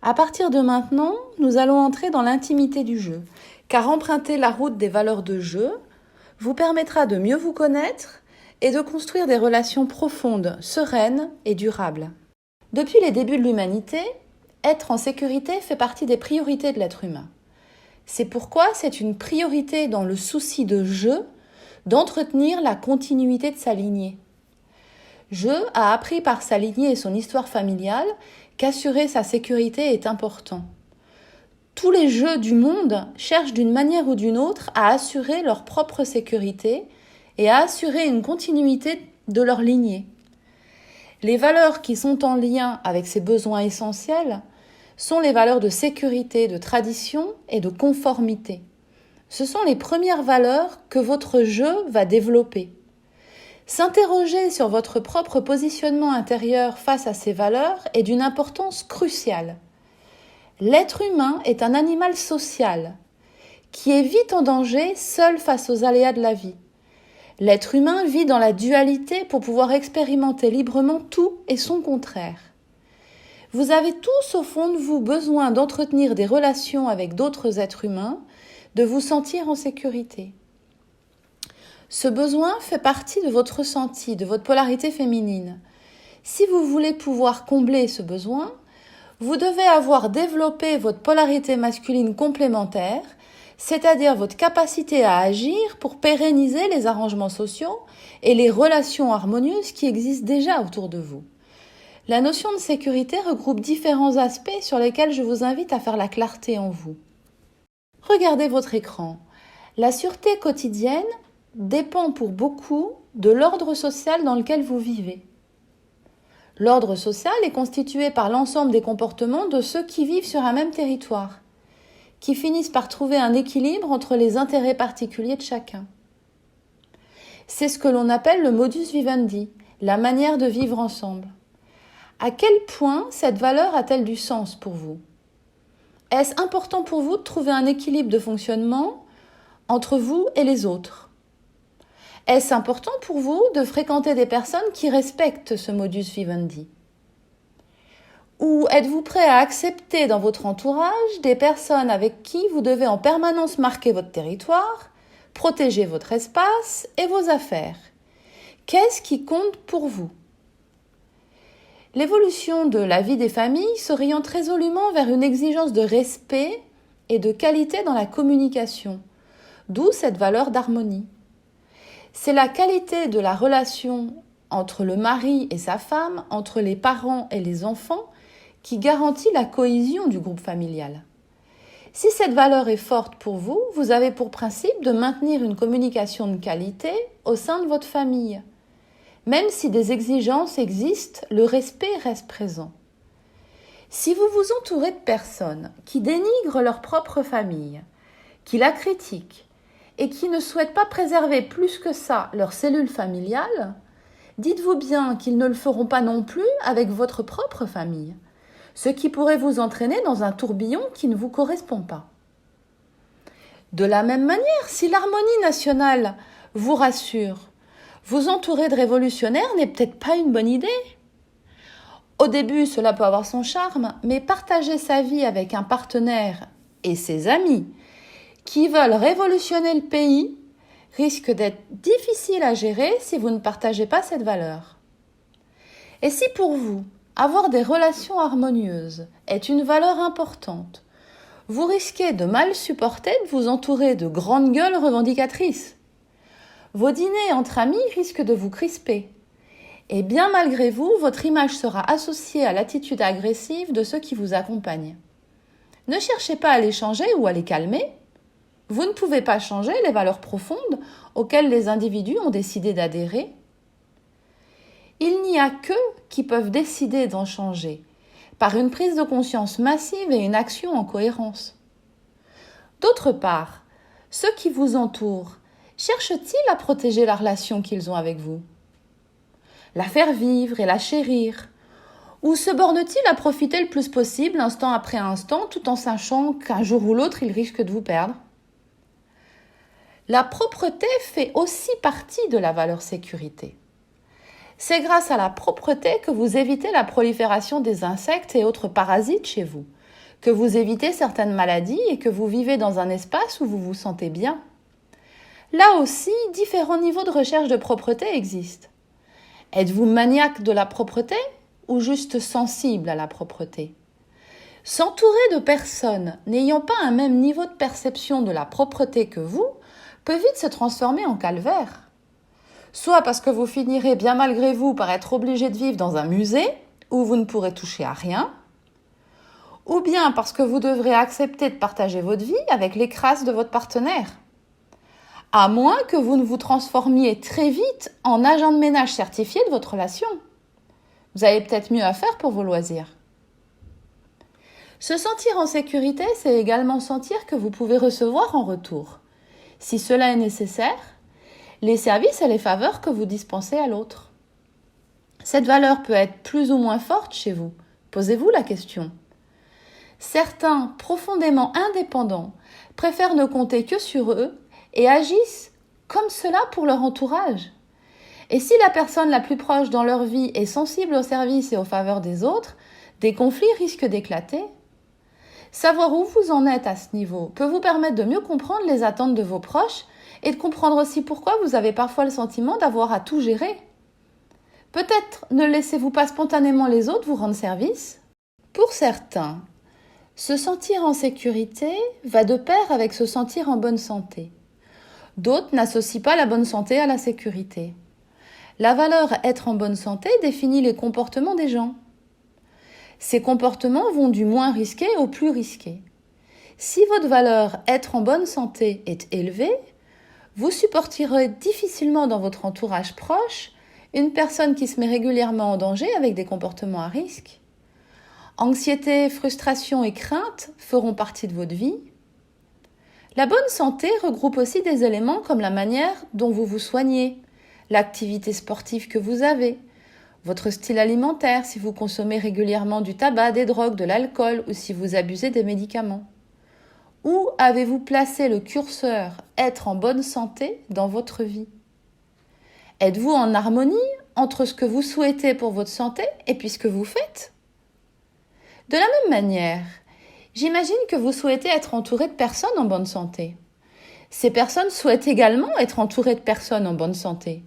À partir de maintenant, nous allons entrer dans l'intimité du jeu, car emprunter la route des valeurs de jeu vous permettra de mieux vous connaître et de construire des relations profondes, sereines et durables. Depuis les débuts de l'humanité, être en sécurité fait partie des priorités de l'être humain. C'est pourquoi c'est une priorité dans le souci de jeu d'entretenir la continuité de sa lignée. Jeu a appris par sa lignée et son histoire familiale qu'assurer sa sécurité est important. Tous les jeux du monde cherchent d'une manière ou d'une autre à assurer leur propre sécurité et à assurer une continuité de leur lignée. Les valeurs qui sont en lien avec ces besoins essentiels sont les valeurs de sécurité, de tradition et de conformité. Ce sont les premières valeurs que votre jeu va développer. S'interroger sur votre propre positionnement intérieur face à ces valeurs est d'une importance cruciale. L'être humain est un animal social qui est vite en danger seul face aux aléas de la vie. L'être humain vit dans la dualité pour pouvoir expérimenter librement tout et son contraire. Vous avez tous au fond de vous besoin d'entretenir des relations avec d'autres êtres humains, de vous sentir en sécurité. Ce besoin fait partie de votre ressenti, de votre polarité féminine. Si vous voulez pouvoir combler ce besoin, vous devez avoir développé votre polarité masculine complémentaire, c'est-à-dire votre capacité à agir pour pérenniser les arrangements sociaux et les relations harmonieuses qui existent déjà autour de vous. La notion de sécurité regroupe différents aspects sur lesquels je vous invite à faire la clarté en vous. Regardez votre écran. La sûreté quotidienne dépend pour beaucoup de l'ordre social dans lequel vous vivez. L'ordre social est constitué par l'ensemble des comportements de ceux qui vivent sur un même territoire, qui finissent par trouver un équilibre entre les intérêts particuliers de chacun. C'est ce que l'on appelle le modus vivendi, la manière de vivre ensemble. À quel point cette valeur a-t-elle du sens pour vous ? Est-ce important pour vous de trouver un équilibre de fonctionnement entre vous et les autres ? Est-ce important pour vous de fréquenter des personnes qui respectent ce modus vivendi ? Ou êtes-vous prêt à accepter dans votre entourage des personnes avec qui vous devez en permanence marquer votre territoire, protéger votre espace et vos affaires ? Qu'est-ce qui compte pour vous ? L'évolution de la vie des familles s'oriente résolument vers une exigence de respect et de qualité dans la communication, d'où cette valeur d'harmonie. C'est la qualité de la relation entre le mari et sa femme, entre les parents et les enfants, qui garantit la cohésion du groupe familial. Si cette valeur est forte pour vous, vous avez pour principe de maintenir une communication de qualité au sein de votre famille. Même si des exigences existent, le respect reste présent. Si vous vous entourez de personnes qui dénigrent leur propre famille, qui la critiquent et qui ne souhaitent pas préserver plus que ça leur cellule familiale, dites-vous bien qu'ils ne le feront pas non plus avec votre propre famille, ce qui pourrait vous entraîner dans un tourbillon qui ne vous correspond pas. De la même manière, si l'harmonie nationale vous rassure, vous entourer de révolutionnaires n'est peut-être pas une bonne idée. Au début, cela peut avoir son charme, mais partager sa vie avec un partenaire et ses amis qui veulent révolutionner le pays risque d'être difficile à gérer si vous ne partagez pas cette valeur. Et si pour vous, avoir des relations harmonieuses est une valeur importante, vous risquez de mal supporter de vous entourer de grandes gueules revendicatrices. Vos dîners entre amis risquent de vous crisper. Et bien malgré vous, votre image sera associée à l'attitude agressive de ceux qui vous accompagnent. Ne cherchez pas à les changer ou à les calmer. Vous ne pouvez pas changer les valeurs profondes auxquelles les individus ont décidé d'adhérer. Il n'y a qu'eux qui peuvent décider d'en changer, par une prise de conscience massive et une action en cohérence. D'autre part, ceux qui vous entourent cherchent-ils à protéger la relation qu'ils ont avec vous ? La faire vivre et la chérir ? Ou se bornent-ils à profiter le plus possible, instant après instant, tout en sachant qu'un jour ou l'autre, ils risquent de vous perdre ? La propreté fait aussi partie de la valeur sécurité. C'est grâce à la propreté que vous évitez la prolifération des insectes et autres parasites chez vous. que vous évitez certaines maladies et que vous vivez dans un espace où vous vous sentez bien. Là aussi, différents niveaux de recherche de propreté existent. Êtes-vous maniaque de la propreté ou juste sensible à la propreté ? S'entourer de personnes n'ayant pas un même niveau de perception de la propreté que vous peut vite se transformer en calvaire. Soit parce que vous finirez bien malgré vous par être obligé de vivre dans un musée où vous ne pourrez toucher à rien, ou bien parce que vous devrez accepter de partager votre vie avec les crasses de votre partenaire. À moins que vous ne vous transformiez très vite en agent de ménage certifié de votre relation. Vous avez peut-être mieux à faire pour vos loisirs. Se sentir en sécurité, c'est également sentir que vous pouvez recevoir en retour, si cela est nécessaire, les services et les faveurs que vous dispensez à l'autre. Cette valeur peut être plus ou moins forte chez vous. Posez-vous la question. Certains, profondément indépendants, préfèrent ne compter que sur eux et agissent comme cela pour leur entourage. Et si la personne la plus proche dans leur vie est sensible aux services et aux faveurs des autres, des conflits risquent d'éclater. Savoir où vous en êtes à ce niveau peut vous permettre de mieux comprendre les attentes de vos proches et de comprendre aussi pourquoi vous avez parfois le sentiment d'avoir à tout gérer. Peut-être ne laissez-vous pas spontanément les autres vous rendre service. Pour certains, se sentir en sécurité va de pair avec se sentir en bonne santé. D'autres n'associent pas la bonne santé à la sécurité. La valeur être en bonne santé définit les comportements des gens. Ces comportements vont du moins risqué au plus risqué. Si votre valeur être en bonne santé est élevée, vous supporterez difficilement dans votre entourage proche une personne qui se met régulièrement en danger avec des comportements à risque. Anxiété, frustration et crainte feront partie de votre vie. La bonne santé regroupe aussi des éléments comme la manière dont vous vous soignez, l'activité sportive que vous avez, votre style alimentaire si vous consommez régulièrement du tabac, des drogues, de l'alcool ou si vous abusez des médicaments. Où avez-vous placé le curseur être en bonne santé dans votre vie ? Êtes-vous en harmonie entre ce que vous souhaitez pour votre santé et puis ce que vous faites ? De la même manière, j'imagine que vous souhaitez être entouré de personnes en bonne santé. Ces personnes souhaitent également être entourées de personnes en bonne santé.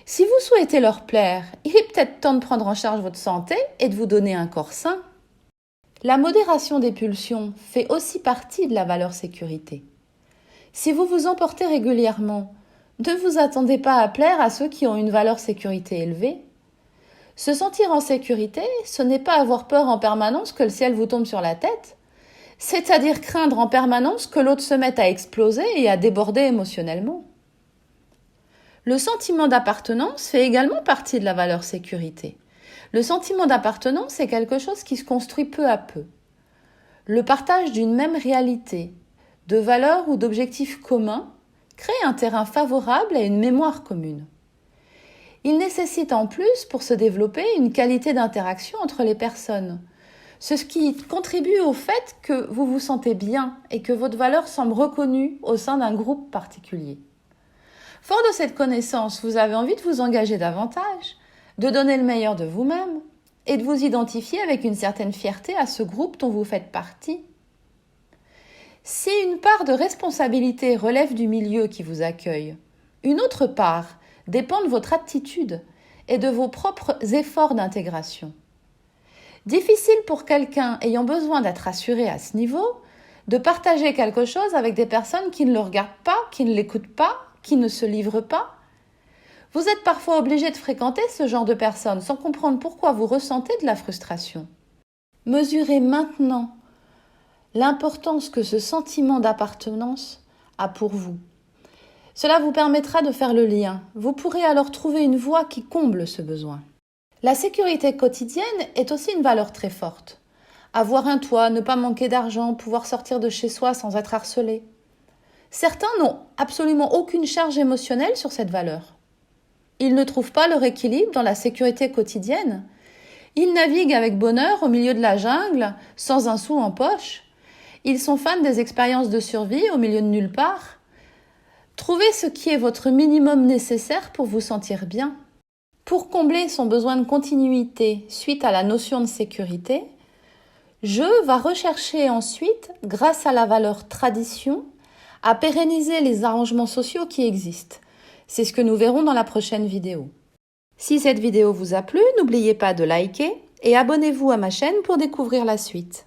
Si vous souhaitez leur plaire, il est peut-être temps de prendre en charge votre santé et de vous donner un corps sain. La modération des pulsions fait aussi partie de la valeur sécurité. Si vous vous emportez régulièrement, ne vous attendez pas à plaire à ceux qui ont une valeur sécurité élevée. Se sentir en sécurité, ce n'est pas avoir peur en permanence que le ciel vous tombe sur la tête, c'est-à-dire craindre en permanence que l'autre se mette à exploser et à déborder émotionnellement. Le sentiment d'appartenance fait également partie de la valeur sécurité. Le sentiment d'appartenance est quelque chose qui se construit peu à peu. Le partage d'une même réalité, de valeurs ou d'objectifs communs, crée un terrain favorable à une mémoire commune. Il nécessite en plus, pour se développer, une qualité d'interaction entre les personnes. Ce qui contribue au fait que vous vous sentez bien et que votre valeur semble reconnue au sein d'un groupe particulier. Fort de cette connaissance, vous avez envie de vous engager davantage, de donner le meilleur de vous-même et de vous identifier avec une certaine fierté à ce groupe dont vous faites partie. Si une part de responsabilité relève du milieu qui vous accueille, une autre part dépend de votre attitude et de vos propres efforts d'intégration. Difficile pour quelqu'un ayant besoin d'être assuré à ce niveau de partager quelque chose avec des personnes qui ne le regardent pas, qui ne l'écoutent pas, qui ne se livrent pas. Vous êtes parfois obligé de fréquenter ce genre de personnes sans comprendre pourquoi vous ressentez de la frustration. Mesurez maintenant l'importance que ce sentiment d'appartenance a pour vous. Cela vous permettra de faire le lien. Vous pourrez alors trouver une voie qui comble ce besoin. La sécurité quotidienne est aussi une valeur très forte. Avoir un toit, ne pas manquer d'argent, pouvoir sortir de chez soi sans être harcelé. Certains n'ont absolument aucune charge émotionnelle sur cette valeur. Ils ne trouvent pas leur équilibre dans la sécurité quotidienne. Ils naviguent avec bonheur au milieu de la jungle, sans un sou en poche. Ils sont fans des expériences de survie au milieu de nulle part. Trouvez ce qui est votre minimum nécessaire pour vous sentir bien. Pour combler son besoin de continuité suite à la notion de sécurité, Je va rechercher ensuite, grâce à la valeur tradition, à pérenniser les arrangements sociaux qui existent. C'est ce que nous verrons dans la prochaine vidéo. Si cette vidéo vous a plu, n'oubliez pas de liker et abonnez-vous à ma chaîne pour découvrir la suite.